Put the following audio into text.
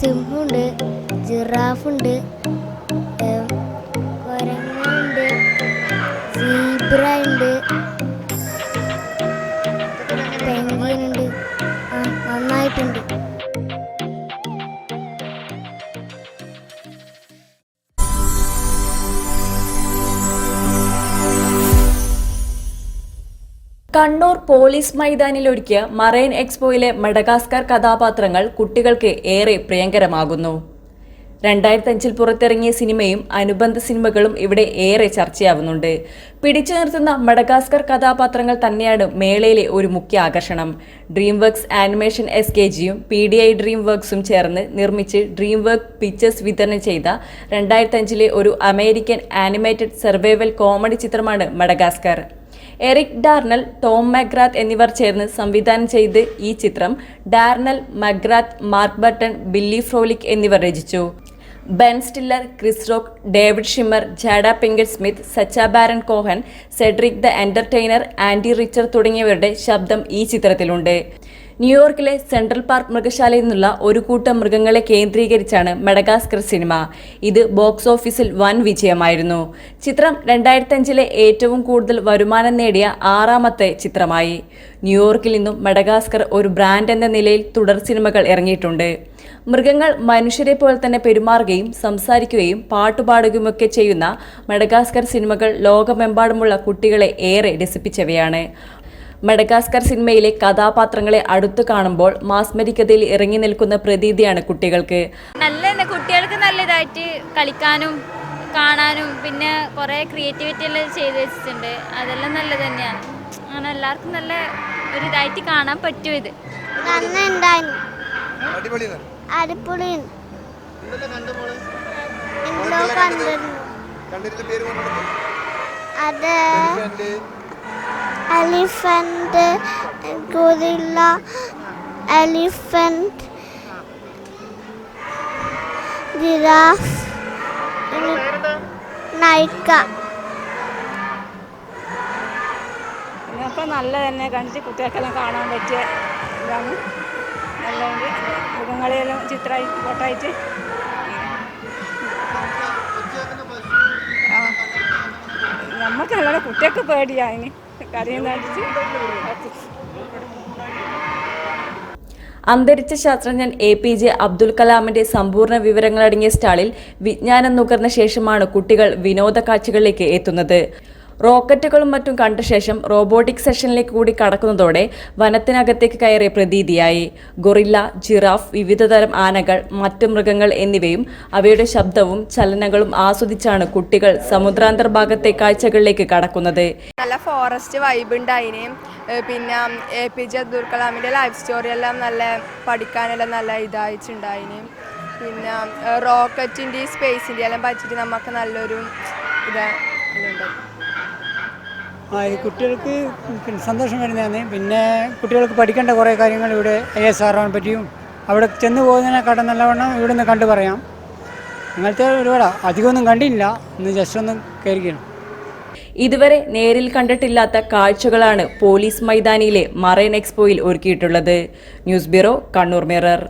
സിംഹമുണ്ട്, ജിറാഫുണ്ട്, കുരങ്ങുണ്ട്, zebra ഉണ്ട്, പെൻഗ്വിനുണ്ട്. നന്നായിട്ടുണ്ട്. Kannur police മൈതാനിൽ ഒരുക്കിയ മറൈൻ എക്സ്പോയിലെ മഡഗാസ്കർ കഥാപാത്രങ്ങൾ കുട്ടികൾക്ക് ഏറെ പ്രിയങ്കരമാകുന്നു. 2005 പുറത്തിറങ്ങിയ സിനിമയും അനുബന്ധ സിനിമകളും ഇവിടെ ഏറെ ചർച്ചയാവുന്നുണ്ട്. പിടിച്ചു നിർത്തുന്ന മഡഗാസ്കർ കഥാപാത്രങ്ങൾ തന്നെയാണ് മേളയിലെ ഒരു മുഖ്യ ആകർഷണം. ഡ്രീം വർക്ക്സ് ആനിമേഷൻ SKGയും PDI ഡ്രീം വർക്ക്സും ചേർന്ന് നിർമ്മിച്ച് ഡ്രീം വർക്ക് പിക്ചേഴ്സ് വിതരണം ചെയ്ത 2005 ഒരു അമേരിക്കൻ ആനിമേറ്റഡ് സർവൈവൽ കോമഡി ചിത്രമാണ് Madagascar. Eric Darnell, Tom McGrath എന്നിവർ ചേർന്ന് സംവിധാനം ചെയ്ത് ഈ ചിത്രം Darnell, McGrath, Mark Burton, Billy Frolick എന്നിവർ രചിച്ചു. Ben Stiller, Chris Rock, David Schwimmer, Jada Pinkett Smith, Sacha Baron Cohen, Cedric the Entertainer, Andy Richter തുടങ്ങിയവരുടെ ശബ്ദം ഈ ചിത്രത്തിലുണ്ട്. ന്യൂയോർക്കിലെ സെൻട്രൽ പാർക്ക് മൃഗശാലയിൽ നിന്നുള്ള ഒരു കൂട്ടം മൃഗങ്ങളെ കേന്ദ്രീകരിച്ചാണ് മഡഗാസ്കർ സിനിമ. ഇത് ബോക്സ് ഓഫീസിൽ വൻ വിജയമായിരുന്നു. ചിത്രം 2005 ഏറ്റവും കൂടുതൽ വരുമാനം നേടിയ 6ാമത്തെ ചിത്രമായി. ന്യൂയോർക്കിൽ നിന്നും മഡഗാസ്കർ ഒരു ബ്രാൻഡ് എന്ന നിലയിൽ തുടർ സിനിമകൾ ഇറങ്ങിയിട്ടുണ്ട്. മൃഗങ്ങൾ മനുഷ്യരെ പോലെ തന്നെ പെരുമാറുകയും സംസാരിക്കുകയും പാട്ടുപാടുകയുമൊക്കെ ചെയ്യുന്ന മഡഗാസ്കർ സിനിമകൾ ലോകമെമ്പാടുമുള്ള കുട്ടികളെ ഏറെ രസിപ്പിച്ചവയാണ്. മഡഗാസ്കർ സിനിമയിലെ കഥാപാത്രങ്ങളെ അടുത്തു കാണുമ്പോൾ മാസ്മരികതയിൽ ഇറങ്ങി നിൽക്കുന്ന പ്രതീതിയാണ് കുട്ടികൾക്ക്. കുട്ടികൾക്ക് നല്ലതായിട്ട് കളിക്കാനും കാണാനും പിന്നെ കുറേ ക്രിയേറ്റിവിറ്റി എല്ലാം ചെയ്ത് വെച്ചിട്ടുണ്ട്. അതെല്ലാം നല്ലത് തന്നെയാണ്. അങ്ങനെ എല്ലാവർക്കും നല്ല ഒരു ഇതായിട്ട് കാണാൻ പറ്റും. ഇത് elephant, guerrilla, elephant, giraffe, Nykaa. അപ്പോൾ നല്ല തന്നെ കണ്ടിട്ട് കുട്ടികൾക്കെല്ലാം കാണാൻ പറ്റിയ ഇതാണ്. നല്ലതുണ്ട്. മൃഗങ്ങളെല്ലാം ചിത്രമായി ഫോട്ടോയിട്ട് നമുക്ക് നല്ലോണം കുട്ടികൾക്ക് പേടിയാണ് കരയുന്നടിച്ച്. അന്തരിച്ച ശാസ്ത്രജ്ഞൻ APJ അബ്ദുൽ കലാമിന്റെ സമ്പൂർണ്ണ വിവരങ്ങളടങ്ങിയ സ്റ്റാളിൽ വിജ്ഞാനം നുകർന്ന ശേഷമാണ് കുട്ടികൾ വിനോദ കാഴ്ചകളിലേക്ക് എത്തുന്നത്. റോക്കറ്റുകളും മറ്റും കണ്ട ശേഷം റോബോട്ടിക് സെഷനിലേക്ക് കൂടി കടക്കുന്നതോടെ വനത്തിനകത്തേക്ക് കയറിയ പ്രതീതിയായി. ഗൊറില്ല, ജിറാഫ്, വിവിധതരം ആനകൾ, മറ്റു മൃഗങ്ങൾ എന്നിവയും അവയുടെ ശബ്ദവും ചലനങ്ങളും ആസ്വദിച്ചാണ് കുട്ടികൾ സമുദ്രാന്തർഭാഗത്തെ കാഴ്ചകളിലേക്ക് കടക്കുന്നത്. നല്ല ഫോറസ്റ്റ് വൈബ് ഉണ്ടായിന്. പിന്നെ APJ അബ്ദുൽ കലാമിൻ്റെ ലൈഫ് സ്റ്റോറി എല്ലാം നല്ല പഠിക്കാനെല്ലാം നല്ല ഇതായിട്ടുണ്ടായിന്. പിന്നെ റോക്കറ്റിൻ്റെ സ്പേസിൻ്റെ എല്ലാം പറ്റിയിട്ട് നമുക്ക് നല്ലൊരു ഇതുണ്ട്. ഈ കുട്ടികൾക്ക് സന്തോഷം വരുന്നതാണ്. പിന്നെ കുട്ടികൾക്ക് പഠിക്കേണ്ട കുറേ കാര്യങ്ങൾ ഇവിടെ ISRO പറ്റിയും അവിടെ ചെന്ന് പോകുന്നതിനെക്കാട്ടും നല്ലവണ്ണം ഇവിടെ നിന്ന് കണ്ടു പറയാം. അങ്ങനത്തെ ഒരുപാട് അധികമൊന്നും കണ്ടില്ല, ഇന്ന് ജസ്റ്റ് ഒന്ന് കയറിക്കണം. ഇതുവരെ നേരിൽ കണ്ടിട്ടില്ലാത്ത കാഴ്ചകളാണ് പോലീസ് മൈതാനിയിലെ മറൈൻ എക്സ്പോയിൽ ഒരുക്കിയിട്ടുള്ളത്. News bureau, Kannur mirror.